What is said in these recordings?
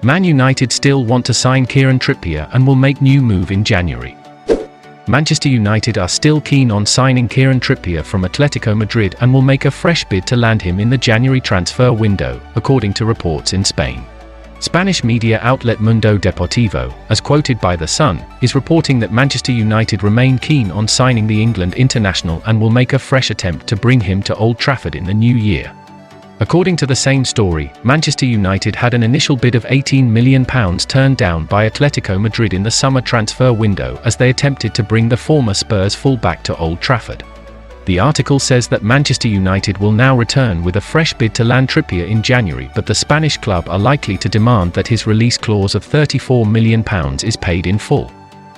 Man United still want to sign Kieran Trippier and will make new move in January. Manchester United are still keen on signing Kieran Trippier from Atletico Madrid and will make a fresh bid to land him in the January transfer window, according to reports in Spain. Spanish media outlet Mundo Deportivo, as quoted by The Sun, is reporting that Manchester United remain keen on signing the England international and will make a fresh attempt to bring him to Old Trafford in the new year. According to the same story, Manchester United had an initial bid of £18 million turned down by Atletico Madrid in the summer transfer window as they attempted to bring the former Spurs fullback to Old Trafford. The article says that Manchester United will now return with a fresh bid to land Trippier in January, but the Spanish club are likely to demand that his release clause of £34 million is paid in full.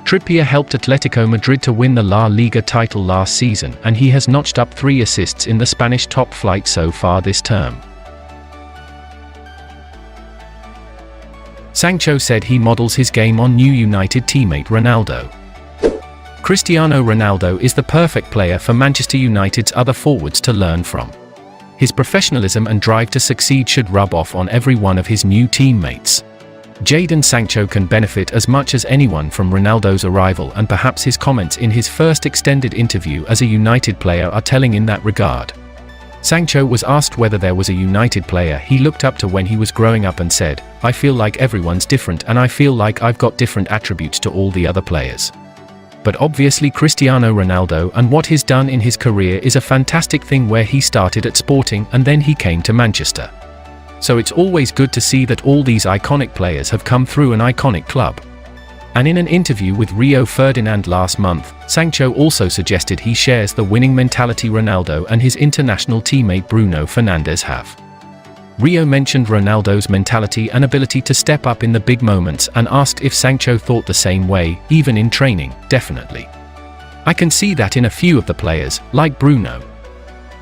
Trippier helped Atletico Madrid to win the La Liga title last season, and he has notched up 3 assists in the Spanish top flight so far this term. Sancho said he models his game on new United teammate Ronaldo. Cristiano Ronaldo is the perfect player for Manchester United's other forwards to learn from. His professionalism and drive to succeed should rub off on every one of his new teammates. Jadon Sancho can benefit as much as anyone from Ronaldo's arrival, and perhaps his comments in his first extended interview as a United player are telling in that regard. Sancho was asked whether there was a United player he looked up to when he was growing up and said, "I feel like everyone's different and I feel like I've got different attributes to all the other players." But obviously Cristiano Ronaldo and what he's done in his career is a fantastic thing, where he started at Sporting and then he came to Manchester. So it's always good to see that all these iconic players have come through an iconic club. And in an interview with Rio Ferdinand last month, Sancho also suggested he shares the winning mentality Ronaldo and his international teammate Bruno Fernandes have. Rio mentioned Ronaldo's mentality and ability to step up in the big moments and asked if Sancho thought the same way, even in training. "Definitely. I can see that in a few of the players, like Bruno.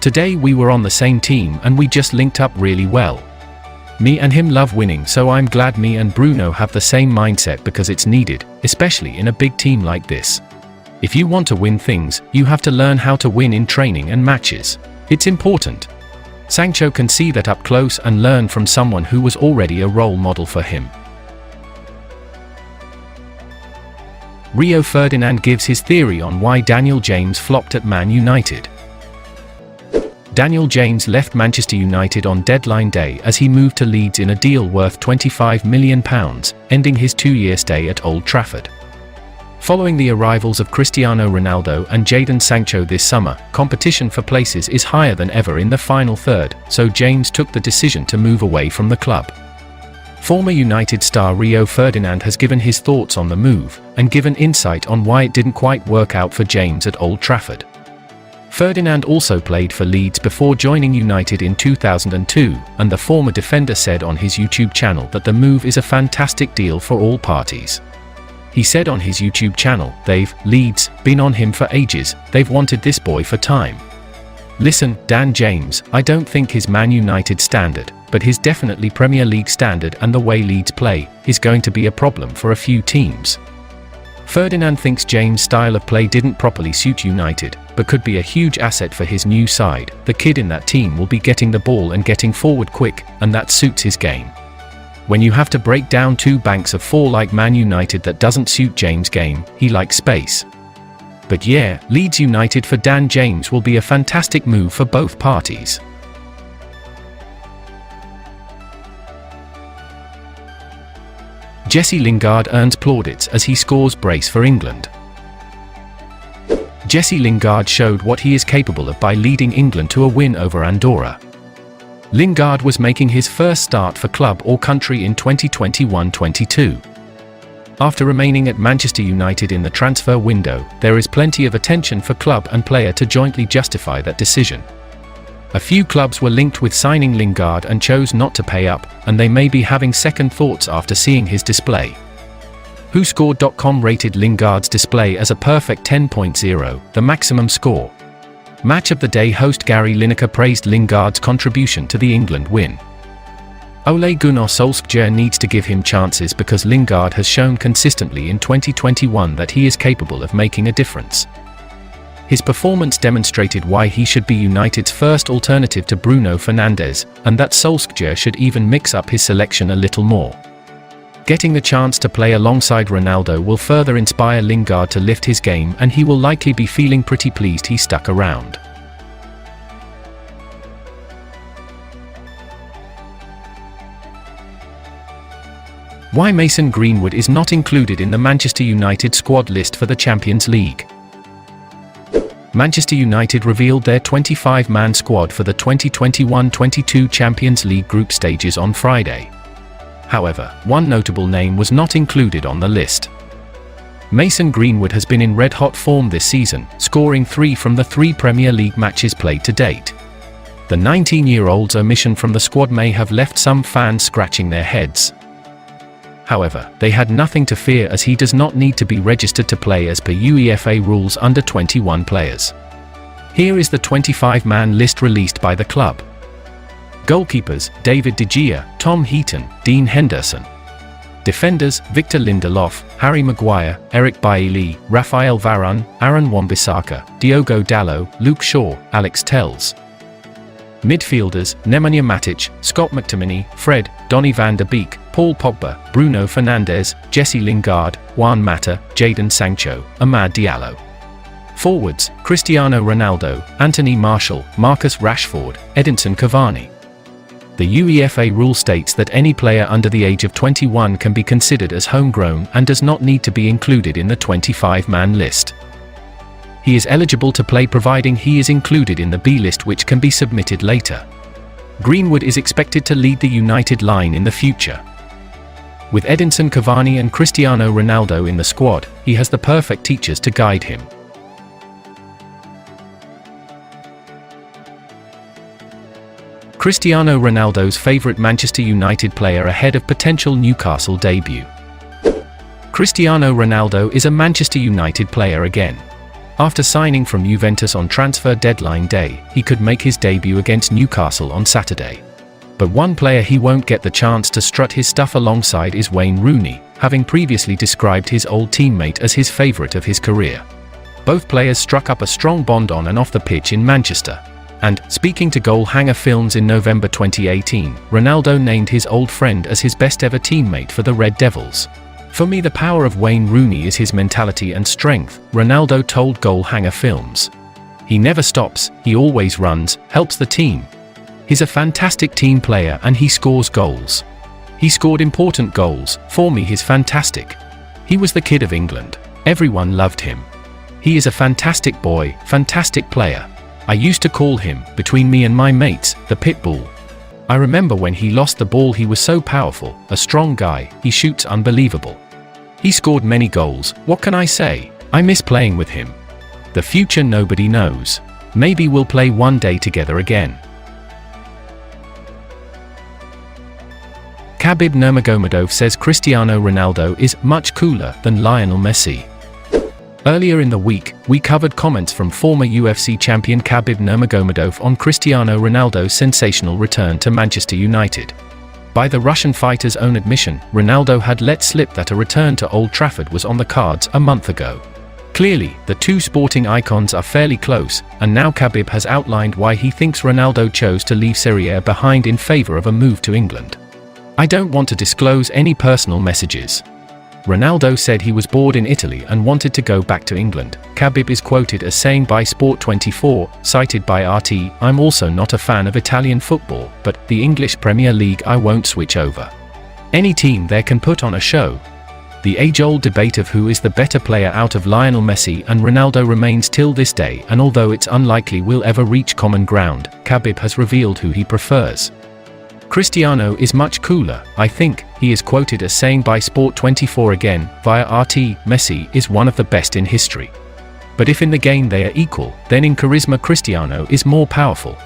Today we were on the same team and we just linked up really well. Me and him love winning, so I'm glad me and Bruno have the same mindset because it's needed, especially in a big team like this. If you want to win things, you have to learn how to win in training and matches. It's important." Sancho can see that up close and learn from someone who was already a role model for him. Rio Ferdinand gives his theory on why Daniel James flopped at Man United. Daniel James left Manchester United on deadline day as he moved to Leeds in a deal worth £25 million, ending his 2-year stay at Old Trafford. Following the arrivals of Cristiano Ronaldo and Jadon Sancho this summer, competition for places is higher than ever in the final third, so James took the decision to move away from the club. Former United star Rio Ferdinand has given his thoughts on the move, and given insight on why it didn't quite work out for James at Old Trafford. Ferdinand also played for Leeds before joining United in 2002, and the former defender said on his YouTube channel that the move is a fantastic deal for all parties. He said on his YouTube channel, Leeds, been on him for ages, they've wanted this boy for time. Listen, Dan James, I don't think his Man United standard, but his definitely Premier League standard and the way Leeds play, is going to be a problem for a few teams. Ferdinand thinks James' style of play didn't properly suit United, but could be a huge asset for his new side. The kid in that team will be getting the ball and getting forward quick, and that suits his game. When you have to break down 2 banks of 4 like Man United, that doesn't suit James' game. He likes space. But yeah, Leeds United for Dan James will be a fantastic move for both parties. Jesse Lingard earns plaudits as he scores brace for England. Jesse Lingard showed what he is capable of by leading England to a win over Andorra. Lingard was making his first start for club or country in 2021-22. After remaining at Manchester United in the transfer window, there is plenty of attention for club and player to jointly justify that decision. A few clubs were linked with signing Lingard and chose not to pay up, and they may be having second thoughts after seeing his display. WhoScored.com rated Lingard's display as a perfect 10.0, the maximum score. Match of the day host Gary Lineker praised Lingard's contribution to the England win. Ole Gunnar Solskjaer needs to give him chances because Lingard has shown consistently in 2021 that he is capable of making a difference. His performance demonstrated why he should be United's first alternative to Bruno Fernandes, and that Solskjaer should even mix up his selection a little more. Getting the chance to play alongside Ronaldo will further inspire Lingard to lift his game, and he will likely be feeling pretty pleased he stuck around. Why Mason Greenwood is not included in the Manchester United squad list for the Champions League. Manchester United revealed their 25-man squad for the 2021-22 Champions League group stages on Friday. However, one notable name was not included on the list. Mason Greenwood has been in red-hot form this season, scoring 3 from the 3 Premier League matches played to date. The 19-year-old's omission from the squad may have left some fans scratching their heads. However, they had nothing to fear, as he does not need to be registered to play as per UEFA rules under 21 players. Here is the 25-man list released by the club. Goalkeepers: David De Gea, Tom Heaton, Dean Henderson. Defenders: Victor Lindelof, Harry Maguire, Eric Bailly, Rafael Varane, Aaron Wan-Bissaka, Diogo Dalot, Luke Shaw, Alex Telles. Midfielders: Nemanja Matic, Scott McTominay, Fred, Donny van der Beek, Paul Pogba, Bruno Fernandes, Jesse Lingard, Juan Mata, Jadon Sancho, Amad Diallo. Forwards: Cristiano Ronaldo, Anthony Martial, Marcus Rashford, Edinson Cavani. The UEFA rule states that any player under the age of 21 can be considered as homegrown and does not need to be included in the 25-man list. He is eligible to play providing he is included in the B list, which can be submitted later. Greenwood is expected to lead the United line in the future. With Edinson Cavani and Cristiano Ronaldo in the squad, he has the perfect teachers to guide him. Cristiano Ronaldo's favourite Manchester United player ahead of potential Newcastle debut. Cristiano Ronaldo is a Manchester United player again. After signing from Juventus on transfer deadline day, he could make his debut against Newcastle on Saturday. But one player he won't get the chance to strut his stuff alongside is Wayne Rooney, having previously described his old teammate as his favourite of his career. Both players struck up a strong bond on and off the pitch in Manchester. And, speaking to Goal Hanger Films in November 2018, Ronaldo named his old friend as his best ever teammate for the Red Devils. "For me, the power of Wayne Rooney is his mentality and strength," Ronaldo told Goal Hanger Films. "He never stops, he always runs, helps the team. He's a fantastic team player and he scores goals. He scored important goals. For me, he's fantastic. He was the kid of England. Everyone loved him. He is a fantastic boy, fantastic player. I used to call him, between me and my mates, the pit bull. I remember when he lost the ball, he was so powerful, a strong guy, he shoots unbelievable. He scored many goals. What can I say? I miss playing with him. The future nobody knows. Maybe we'll play one day together again." Khabib Nurmagomedov says Cristiano Ronaldo is much cooler than Lionel Messi. Earlier in the week, we covered comments from former UFC champion Khabib Nurmagomedov on Cristiano Ronaldo's sensational return to Manchester United. By the Russian fighter's own admission, Ronaldo had let slip that a return to Old Trafford was on the cards a month ago. Clearly, the two sporting icons are fairly close, and now Khabib has outlined why he thinks Ronaldo chose to leave Serie A behind in favour of a move to England. "I don't want to disclose any personal messages. Ronaldo said he was bored in Italy and wanted to go back to England," Khabib is quoted as saying by Sport24, cited by RT. "I'm also not a fan of Italian football, but the English Premier League I won't switch over. Any team there can put on a show." The age-old debate of who is the better player out of Lionel Messi and Ronaldo remains till this day, and although it's unlikely we'll ever reach common ground, Khabib has revealed who he prefers. "Cristiano is much cooler, I think," he is quoted as saying by Sport24 again, via RT. "Messi is one of the best in history. But if in the game they are equal, then in charisma Cristiano is more powerful.